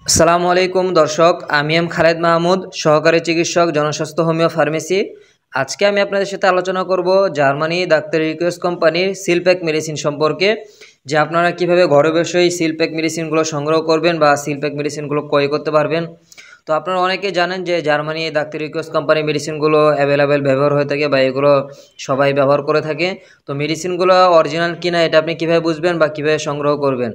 আসসালামু আলাইকুম দর্শক, আমি এম খালেদ মাহমুদ, সহকারী চিকিৎসক, জনস্বাস্থ্য, হোমিও ফার্মেসি। আজকে আমি আপনাদের সাথে আলোচনা করব জার্মানি ডাক্তার রিকোয়েস্ট কোম্পানির সিলপ্যাক মেডিসিন সম্পর্কে, যে আপনারা কিভাবে ঘরে বসেই সিলপ্যাক মেডিসিনগুলো সংগ্রহ করবেন বা সিলপ্যাক মেডিসিনগুলো ক্রয় করতে পারবেন। তো আপনারা অনেকেই জানেন যে জার্মানি ডাক্তার রিকোয়েস্ট কোম্পানির মেডিসিনগুলো অ্যাভেলেবেল ব্যবহার হয়ে থাকে বা এগুলো সবাই ব্যবহার করে থাকে। তো মেডিসিনগুলো অরিজিনাল কিনা এটা আপনি কীভাবে বুঝবেন বা কীভাবে সংগ্রহ করবেন।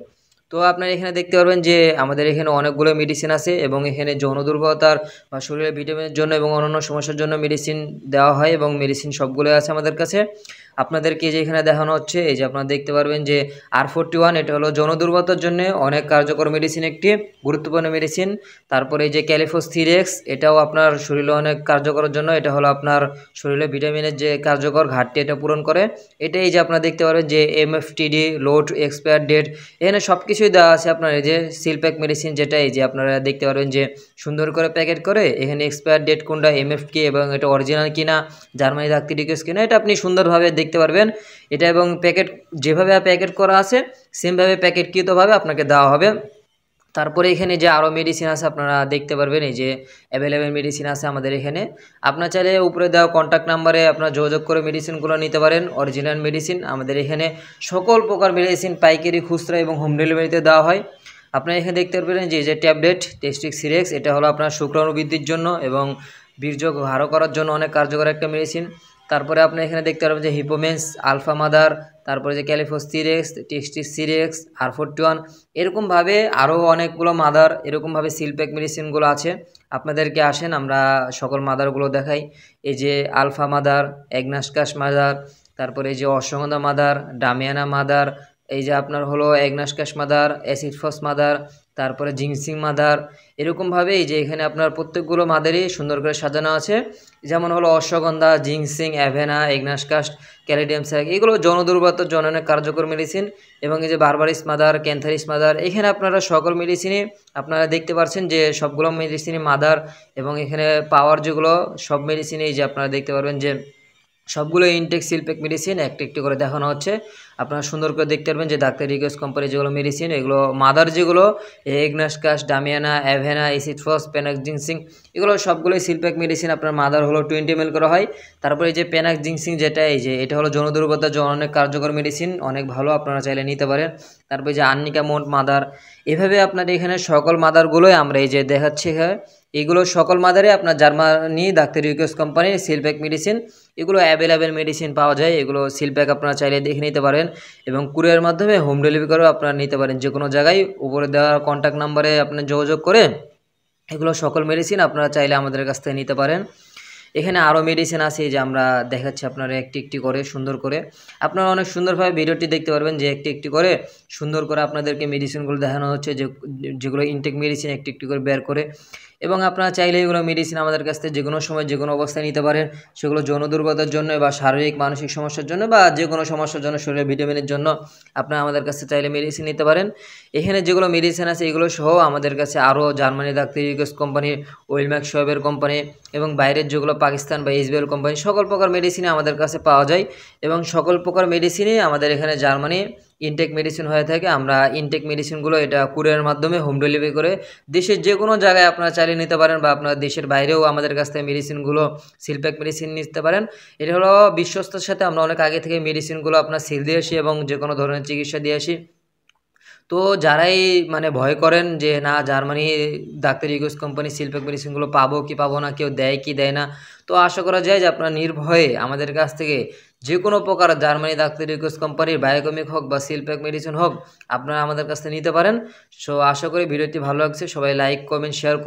তো আপনারা এখানে দেখতে পারবেন যে আমাদের এখানে অনেকগুলো মেডিসিন আছে এবং এখানে যৌন দুর্বলতার বা শরীরের ভিটামিনের জন্য এবং অন্যান্য সমস্যার জন্য মেডিসিন দেওয়া হয় এবং মেডিসিন সবগুলো আছে আমাদের কাছে। আপনাদেরকে যে এখানে দেখানো হচ্ছে, এই যে আপনারা দেখতে পারবেন যে R41, এটা হলো যৌন দুর্বলতার জন্য অনেক কার্যকর মেডিসিন, একটি গুরুত্বপূর্ণ মেডিসিন। তারপরে এই যে ক্যালিফোস্টিরেক্স, এটাও আপনার শরীরে অনেক কার্যকরের জন্য, এটা হলো আপনার শরীরে ভিটামিনের যে কার্যকর ঘাটতি এটা পূরণ করে। এটাই যে আপনারা দেখতে পারবেন যে MFTD, লোড এক্সপায়ার ডেট, এখানে সব কিছুই দেওয়া আছে আপনার। এই যে সিলপ্যাক মেডিসিন, যেটা এই যে আপনারা দেখতে পারবেন যে সুন্দর করে প্যাকেট করে এখানে এক্সপায়ার ডেট কোনটা, MFK, এবং এটা অরিজিনাল কিনা, জার্মানি ডাক্তার রিকোয়েস্ট কিনা, এটা আপনি সুন্দরভাবে দেখতে পারবেন এটা। এবং প্যাকেট যেভাবে প্যাকেট করা আছে সেমভাবে প্যাকেটকৃতভাবে আপনাকে দেওয়া হবে। তারপরে এখানে যে আরও মেডিসিন আছে আপনারা দেখতে পারবেন, এই যে অ্যাভেলেবেল মেডিসিন আছে আমাদের এখানে। আপনার চাইলে উপরে দেওয়া কন্ট্যাক্ট নাম্বারে আপনারা যোগাযোগ করে মেডিসিনগুলো নিতে পারেন। অরিজিনাল মেডিসিন আমাদের এখানে সকল প্রকার মেডিসিন পাইকারি, খুচরা এবং হোম ডেলিভারিতে দেওয়া হয়। আপনারা এখানে দেখতে পারবেন যে ট্যাবলেট টেস্টিক সিরেক্স, এটা হলো আপনার শুক্রাণু বৃদ্ধির জন্য এবং বীর্য গাঢ় করার জন্য অনেক কার্যকর একটা মেডিসিন। তারপরে আপনি এখানে দেখতে পারবেন যে হিপোমেন্স, আলফা মাদার, তারপরে যে ক্যালিফোস্টিরেক্স, টেস্টিস সিরেক্স, R41, এরকমভাবে আরও অনেকগুলো মাদার, এরকমভাবে সিলপ্যাক মেডিসিনগুলো আছে। আপনাদেরকে আসেন আমরা সকল মাদারগুলো দেখাই। এই যে আলফা মাদার, অ্যাগনাসকাস মাদার, তারপরে এই যে অশ্বগন্ধা মাদার, ডামিয়ানা মাদার, এই যে আপনার হলো অ্যাগনাসকাস মাদার, অ্যাসিডফস মাদার, তারপরে জিংসিং মাদার, এরকমভাবে এই যে এখানে আপনার প্রত্যেকগুলো মাদারই সুন্দর করে সাজানো আছে। যেমন হলো অশ্বগন্ধা, জিংসিং, অ্যাভেনা, এগনাসকাস্ট, ক্যালিডিয়াম স্যাক, এগুলো যৌন দুর্বলতার জন্য অনেক কার্যকর মেডিসিন। এবং এই যে বারবারিস মাদার, ক্যান্থারিস মাদার, এখানে আপনারা সকল মেডিসিনই আপনারা দেখতে পাচ্ছেন যে সবগুলো মেডিসিনই মাদার। এবং এখানে পাওয়ার যেগুলো সব মেডিসিনই যে আপনারা দেখতে পারবেন যে সবগুলো ইনটেক সিলপ্যাক মেডিসিন একটি একটি করে দেখানো হচ্ছে। আপনারা সুন্দর করে দেখতে পারবেন যে ডাক্তার রিকোয়েস্ট কোম্পানি যেগুলো মেডিসিন, এগুলো মাদার যেগুলো এগনাসকাস, ডামিয়ানা, অ্যাভেনা, এসিডফস, পেনাক্স জিংসিং, এগুলো সবগুলোই সিলপ্যাক মেডিসিন। আপনার মাদার হলো 20 ml করা হয়। তারপরে এই যে পেনাক্স জিংসিং, যেটা এই যে এটা হলো যৌন দুর্বলতার জন্য অনেক কার্যকর মেডিসিন, অনেক ভালো, আপনারা চাইলে নিতে পারেন। তারপরে যে আর্নিকা মোন্ট মাদার, এভাবে আপনার এখানে সকল মাদারগুলোই আমরা এই যে দেখাচ্ছি। হ্যাঁ, এগুলো সকল মাদারে আপনার জার্মানি ডাক্তার রিকোয়েস্ট কোম্পানির সিলপ্যাক মেডিসিন, এগুলো অ্যাভেলেবেল মেডিসিন পাওয়া যায়। এগুলো সিলপ্যাক আপনারা চাইলে দেখে নিতে পারেন এবং কুরিয়ার মাধ্যমে হোম ডেলিভারি করেও আপনারা নিতে পারেন। যে কোনো জায়গায় উপরে দেওয়া কন্ট্যাক্ট নাম্বারে আপনার যোগাযোগ করে এগুলো সকল মেডিসিন আপনারা চাইলে আমাদের কাছ থেকে নিতে পারেন। এখানে আরও মেডিসিন আছে যে আমরা দেখাচ্ছি আপনারা একটি একটি করে সুন্দর করে। আপনারা অনেক সুন্দরভাবে ভিডিওটি দেখতে পারবেন যে একটি একটি করে সুন্দর করে আপনাদেরকে মেডিসিনগুলো দেখানো হচ্ছে, যেগুলো ইনটেক মেডিসিন একটি একটি করে বের করে। এবং আপনারা চাইলে এগুলো মেডিসিন আমাদের কাছ থেকে যে কোনো সময় যে কোনো অবস্থায় নিতে পারেন। সেগুলো যৌন দুর্বলতার জন্য বা শারীরিক মানসিক সমস্যার জন্য বা যে কোনো সমস্যার জন্য, শরীরের ভিটামিনের জন্য আপনারা আমাদের কাছে চাইলে মেডিসিন নিতে পারেন। এখানে যেগুলো মেডিসিন আছে এগুলো সহ আমাদের কাছে আরও জার্মানি ডাক্তার রিকোয়েস্ট কোম্পানির, ওয়েলম্যাক্স শোয়েবের কোম্পানি এবং বাইরের যেগুলো পাকিস্তান বা ইসরায়েল কোম্পানি, সকল প্রকার মেডিসিনই আমাদের কাছে পাওয়া যায়। এবং সকল প্রকার মেডিসিনই আমাদের এখানে জার্মানি ইনটেক মেডিসিন হয়ে থাকে। আমরা ইনটেক মেডিসিনগুলো এটা কুরিয়ারের মাধ্যমে হোম ডেলিভারি করে দেশের যে কোনো জায়গায় আপনারা চালিয়ে নিতে পারেন বা আপনারা দেশের বাইরেও আমাদের কাছ থেকে মেডিসিনগুলো, সিলপ্যাক মেডিসিন নিতে পারেন। এটা হলো বিশ্বস্ততার সাথে আমরা অনেক আগে থেকে মেডিসিনগুলো আপনার সেল দিয়ে আসি এবং যে কোনো ধরনের চিকিৎসা দিয়ে আসি। তো যারাই মানে ভয় করেন যে না Germany doctor request company seal pack মেডিসিনগুলো পাবো কি পাবো না, কেউ দেয় কি দেয় না, তো আশা করা যায় যে আপনারা নির্ভয়ে আমাদের কাছ থেকে যে কোনো প্রকার জার্মানি ডাক্তার রিকোয়েস্ট কোম্পানির বায়োকেমিক হোক বা সিলপ্যাক মেডিসিন হোক আপনারা আমাদের কাছ থেকে নিতে পারেন। সো আশা করি ভিডিওটি ভালো লাগছে, সবাই লাইক, কমেন্ট, শেয়ার